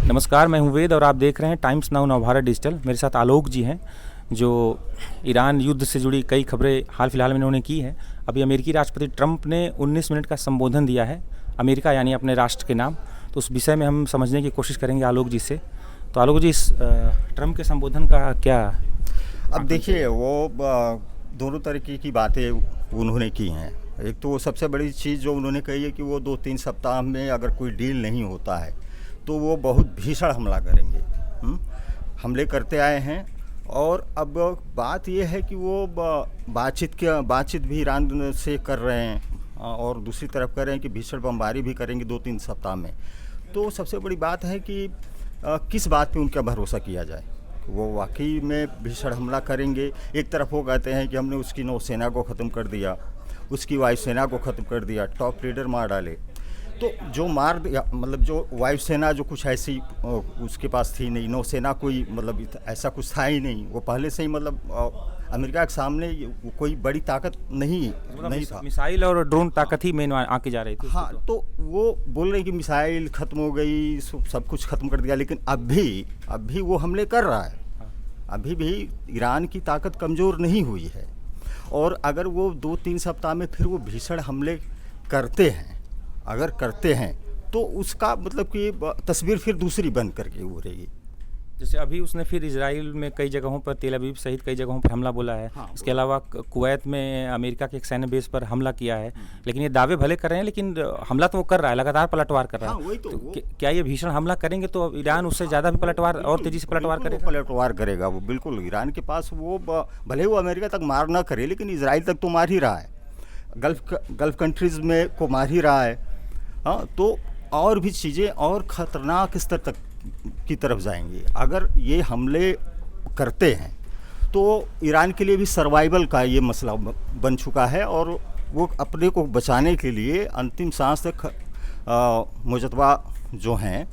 नमस्कार, मैं हूँ वेद और आप देख रहे हैं टाइम्स नाउ नवभारत डिजिटल। मेरे साथ आलोक जी हैं जो ईरान युद्ध से जुड़ी कई खबरें हाल फिलहाल में इन्होंने की है। अभी अमेरिकी राष्ट्रपति ट्रंप ने 19 मिनट का संबोधन दिया है अमेरिका यानी अपने राष्ट्र के नाम, तो उस विषय में हम समझने की कोशिश करेंगे आलोक जी से। तो आलोक जी, इस ट्रंप के संबोधन का क्या? अब देखिए, वो दोनों तरीके की बातें उन्होंने की हैं। एक तो सबसे बड़ी चीज़ जो उन्होंने कही है कि वो 2-3 सप्ताह में अगर कोई डील नहीं होता है तो वो बहुत भीषण हमला करेंगे। हमले करते आए हैं और अब बात ये है कि वो बातचीत भी ईरान से कर रहे हैं और दूसरी तरफ कर रहे हैं कि भीषण बमबारी भी करेंगे 2-3 सप्ताह में। तो सबसे बड़ी बात है कि किस बात पे उनका भरोसा किया जाए। वो वाकई में भीषण हमला करेंगे। एक तरफ वो कहते हैं कि हमने उसकी नौसेना को ख़त्म कर दिया, उसकी वायुसेना को ख़त्म कर दिया, टॉप लीडर मार डाले। तो जो मार दिया मतलब जो वायुसेना जो कुछ ऐसी उसके पास थी नहीं, नौसेना कोई मतलब ऐसा कुछ था ही नहीं। वो पहले से ही मतलब अमेरिका के सामने कोई बड़ी ताकत नहीं था। मिसाइल और ड्रोन ताकत ही मेन आके जा रही थी। हाँ, तो वो बोल रहे हैं कि मिसाइल ख़त्म हो गई, सब कुछ ख़त्म कर दिया, लेकिन अब भी वो हमले कर रहा है। अभी भी ईरान की ताकत कमज़ोर नहीं हुई है और अगर वो 2-3 सप्ताह में फिर वो भीषण हमले करते हैं तो उसका मतलब कि तस्वीर फिर दूसरी बन करके हो रही है। जैसे अभी उसने फिर इजराइल में कई जगहों पर, तेल अवीव सहित कई जगहों पर हमला बोला है। हाँ, इसके अलावा कुवैत में अमेरिका के एक सैन्य बेस पर हमला किया है। लेकिन ये दावे भले कर रहे हैं लेकिन हमला तो वो कर रहा है, लगातार पलटवार कर रहा है। हाँ, वही तो क्या ये भीषण हमला करेंगे तो ईरान उससे ज़्यादा भी पलटवार और तेज़ी से पलटवार करेगा वो बिल्कुल। ईरान के पास वो भले वो अमेरिका तक मार ना करे लेकिन इजराइल तक तो मार ही रहा है, गल्फ कंट्रीज़ में को मार ही रहा है। हाँ, तो और भी चीज़ें और ख़तरनाक स्तर तक की तरफ जाएंगी। अगर ये हमले करते हैं तो ईरान के लिए भी सर्वाइवल का ये मसला बन चुका है और वो अपने को बचाने के लिए अंतिम सांस तक मुजतबा जो हैं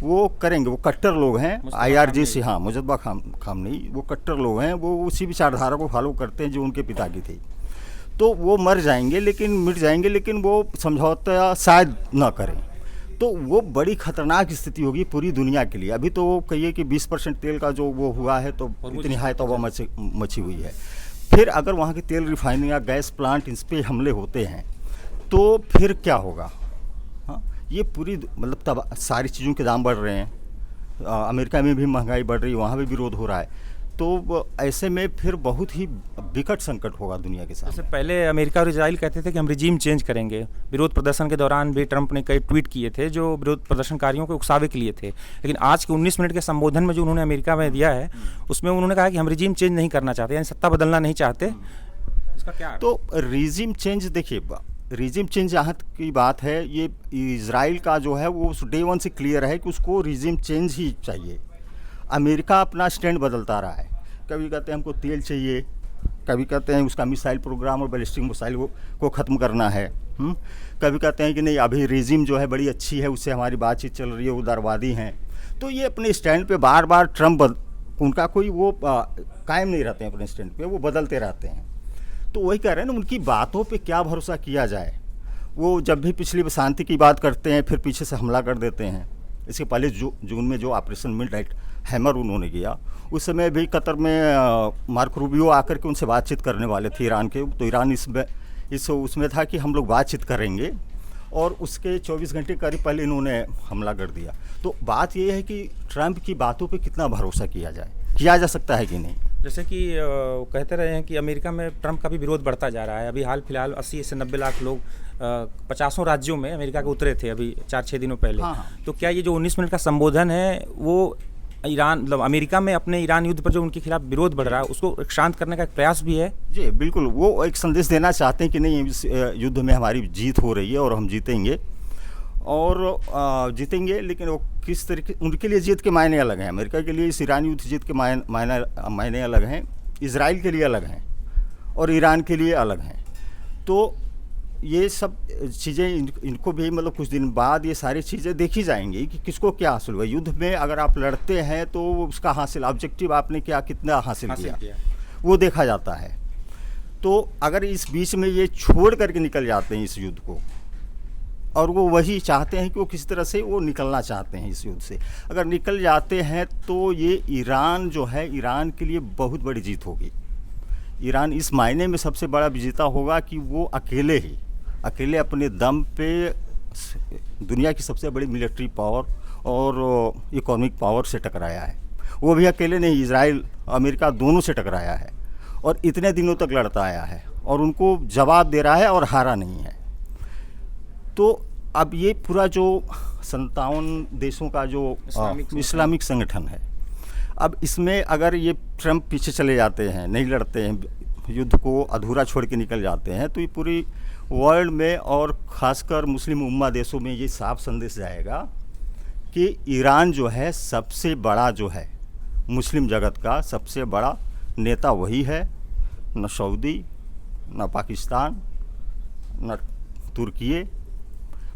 वो करेंगे। वो कट्टर लोग हैं, IRG से, हाँ, मुजतबा खामनेई, वो कट्टर लोग हैं। वो उसी विचारधारा को फॉलो करते हैं जो उनके पिता की थी। तो वो मिट जाएंगे लेकिन वो समझौता शायद ना करें। तो वो बड़ी ख़तरनाक स्थिति होगी पूरी दुनिया के लिए। अभी तो वो कहिए कि 20% तेल का जो वो हुआ है तो इतनी हाई तौबा मची हुई है। फिर अगर वहाँ की तेल रिफाइनरी या गैस प्लांट इस पर हमले होते हैं तो फिर क्या होगा? हाँ, ये पूरी मतलब तब सारी चीज़ों के दाम बढ़ रहे हैं। अमेरिका में भी महंगाई बढ़ रही है, वहाँ भी विरोध हो रहा है। तो ऐसे में फिर बहुत ही विकट संकट होगा दुनिया के साथ। जैसे पहले अमेरिका और इजराइल कहते थे कि हम रिजीम चेंज करेंगे। विरोध प्रदर्शन के दौरान भी ट्रंप ने कई ट्वीट किए थे जो विरोध प्रदर्शनकारियों को उकसावे के लिए थे। लेकिन आज के 19 मिनट के संबोधन में जो उन्होंने अमेरिका में दिया है उसमें उन्होंने कहा कि हम रिजीम चेंज नहीं करना चाहते, यानी सत्ता बदलना नहीं चाहते। इसका क्या? तो रिजीम चेंज, देखिए, रिजीम चेंज जहाँ की बात है, ये इजराइल का जो है वो डे 1 से क्लियर है कि उसको रिजीम चेंज ही चाहिए। अमेरिका अपना स्टैंड बदलता रहा है। कभी कहते हैं हमको तेल चाहिए, कभी कहते हैं उसका मिसाइल प्रोग्राम और बैलिस्टिक मिसाइल को ख़त्म करना है। कभी कहते हैं कि नहीं, अभी रिजीम जो है बड़ी अच्छी है, उससे हमारी बातचीत चल रही है, उदारवादी हैं। तो ये अपने स्टैंड पे बार बार ट्रंप उनका कोई वो कायम नहीं रहते हैं अपने स्टैंड पे, वो बदलते रहते हैं। तो वही कह रहे हैं ना, उनकी बातों पे क्या भरोसा किया जाए। वो जब भी पिछली शांति की बात करते हैं फिर पीछे से हमला कर देते हैं। इसके पहले जून में जो ऑपरेशन मिडनाइट हैमर उन्होंने किया, उस समय भी कतर में मार्क रूबियो आकर के उनसे बातचीत करने वाले थे ईरान के। तो ईरान उसमें था कि हम लोग बातचीत करेंगे और उसके 24 घंटे करीब पहले इन्होंने हमला कर दिया। तो बात ये है कि ट्रंप की बातों पे कितना भरोसा किया जा सकता है कि नहीं। जैसे कि कहते रहे हैं कि अमेरिका में ट्रंप का भी विरोध बढ़ता जा रहा है। अभी हाल फिलहाल 80 से 90 लाख लोग 50 राज्यों में अमेरिका के उतरे थे अभी 4-6 दिनों पहले। हाँ। तो क्या ये जो 19 मिनट का संबोधन है वो ईरान मतलब अमेरिका में अपने ईरान युद्ध पर जो उनके खिलाफ विरोध बढ़ रहा है उसको शांत करने का एक प्रयास भी है? जी बिल्कुल, वो एक संदेश देना चाहते हैं कि नहीं, इस युद्ध में हमारी जीत हो रही है और हम जीतेंगे और जीतेंगे। लेकिन वो किस तरीके, उनके लिए जीत के मायने अलग हैं। अमेरिका के लिए इस ईरान युद्ध जीत के मायने अलग हैं, इजराइल के लिए अलग हैं और ईरान के लिए अलग हैं। तो ये सब चीज़ें इनको भी मतलब कुछ दिन बाद ये सारी चीज़ें देखी जाएंगी कि किसको क्या हासिल हुआ। युद्ध में अगर आप लड़ते हैं तो उसका हासिल, ऑब्जेक्टिव आपने कितना हासिल किया वो देखा जाता है। तो अगर इस बीच में ये छोड़ करके निकल जाते हैं इस युद्ध को और वो वही चाहते हैं कि वो किसी तरह से वो निकलना चाहते हैं इस युद्ध से। अगर निकल जाते हैं तो ये ईरान जो है, ईरान के लिए बहुत बड़ी जीत होगी। ईरान इस मायने में सबसे बड़ा विजेता होगा कि वो अकेले अपने दम पे दुनिया की सबसे बड़ी मिलिट्री पावर और इकोनॉमिक पावर से टकराया है। वो भी अकेले नहीं, इजराइल अमेरिका दोनों से टकराया है और इतने दिनों तक लड़ता आया है और उनको जवाब दे रहा है और हारा नहीं है। तो अब ये पूरा जो 57 देशों का जो इस्लामिक संगठन है, अब इसमें अगर ये ट्रम्प पीछे चले जाते हैं, नहीं लड़ते हैं, युद्ध को अधूरा छोड़ के निकल जाते हैं, तो ये पूरी वर्ल्ड में और ख़ासकर मुस्लिम उम्मा देशों में ये साफ संदेश जाएगा कि ईरान जो है सबसे बड़ा जो है मुस्लिम जगत का सबसे बड़ा नेता वही है, न सऊदी, न पाकिस्तान, न तुर्की,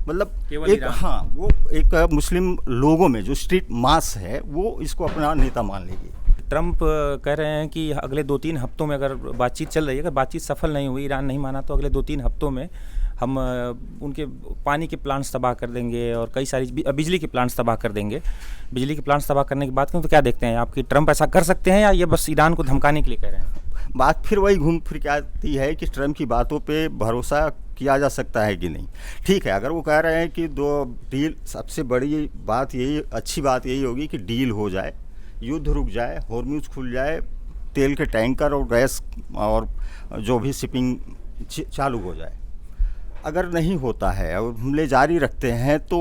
मतलब एक, हाँ, वो एक मुस्लिम लोगों में जो स्ट्रीट मास है वो इसको अपना नेता मान लेगी। ट्रम्प कह रहे हैं कि अगले 2-3 हफ्तों में अगर बातचीत चल रही है, अगर बातचीत सफल नहीं हुई, ईरान नहीं माना, तो अगले 2-3 हफ्तों में हम उनके पानी के प्लांट्स तबाह कर देंगे और कई सारी बिजली के प्लांट्स तबाह कर देंगे। बिजली के प्लांट्स तबाह करने की बात करें तो क्या देखते हैं आप कि ट्रम्प ऐसा कर सकते हैं या ये बस ईरान को धमकाने के लिए कह रहे हैं? बात फिर वही घूम फिर के आती है कि ट्रम्प की बातों पे भरोसा किया जा सकता है कि नहीं। ठीक है, अगर वो कह रहे हैं कि दो डील, सबसे बड़ी बात यही, अच्छी बात यही होगी कि डील हो जाए, युद्ध रुक जाए, हॉर्मुज़ खुल जाए, तेल के टैंकर और गैस और जो भी शिपिंग चालू हो जाए। अगर नहीं होता है और हमले जारी रखते हैं तो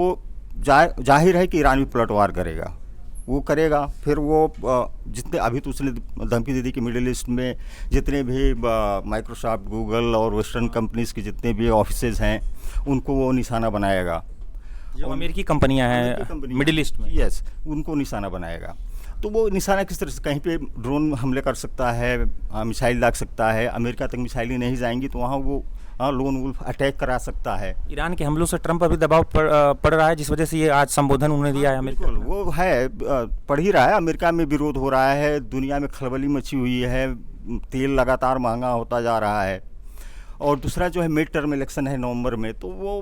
जाहिर है कि ईरान भी पलटवार करेगा, वो करेगा। फिर वो जितने अभी तो उसने धमकी दे दी कि मिडिल ईस्ट में जितने भी माइक्रोसॉफ्ट, गूगल और वेस्टर्न कंपनीज़ के जितने भी ऑफिसेज हैं उनको वो निशाना बनाएगा। जो अमेरिकी कंपनियां हैं मिडिल ईस्ट में, यस, उनको निशाना बनाएगा। तो वो निशाना किस तरह से, कहीं पे ड्रोन हमले कर सकता है, मिसाइल दाग सकता है, अमेरिका तक मिसाइलें नहीं जाएंगी तो वहाँ वो लोन वुल्फ अटैक करा सकता है। ईरान के हमलों से ट्रम्प पर भी दबाव पड़ रहा है, जिस वजह से ये आज संबोधन उन्होंने दिया है अमेरिका। वो है, पड़ ही रहा है। अमेरिका में विरोध हो रहा है, दुनिया में खलबली मची हुई है, तेल लगातार महंगा होता जा रहा है। और दूसरा जो है मिड टर्म इलेक्शन है नवंबर में, तो वो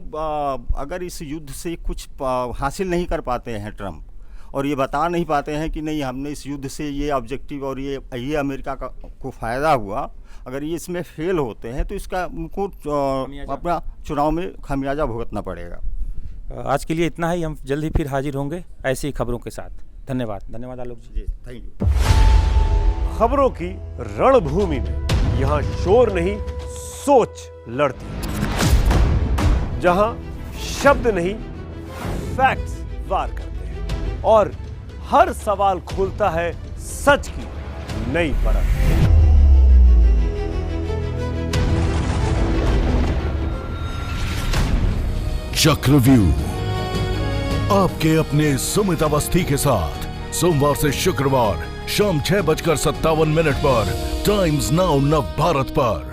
अगर इस युद्ध से कुछ हासिल नहीं कर पाते हैं ट्रम्प और ये बता नहीं पाते हैं कि नहीं हमने इस युद्ध से ये ऑब्जेक्टिव और ये अमेरिका को फ़ायदा हुआ, अगर ये इसमें फेल होते हैं तो इसका उनको अपना चुनाव में खामियाजा भुगतना पड़ेगा। आज के लिए इतना ही, हम जल्द ही फिर हाजिर होंगे ऐसी ही खबरों के साथ। धन्यवाद आलोक जी। Thank you. खबरों की रणभूमि में यहाँ शोर नहीं, सोच लड़ती है, जहां शब्द नहीं फैक्ट्स वार करते हैं और हर सवाल खोलता है सच की नई परत। चक्रव्यूह आपके अपने सुमित अवस्थी के साथ सोमवार से शुक्रवार शाम 6:57 पर टाइम्स नाउ नव भारत पर।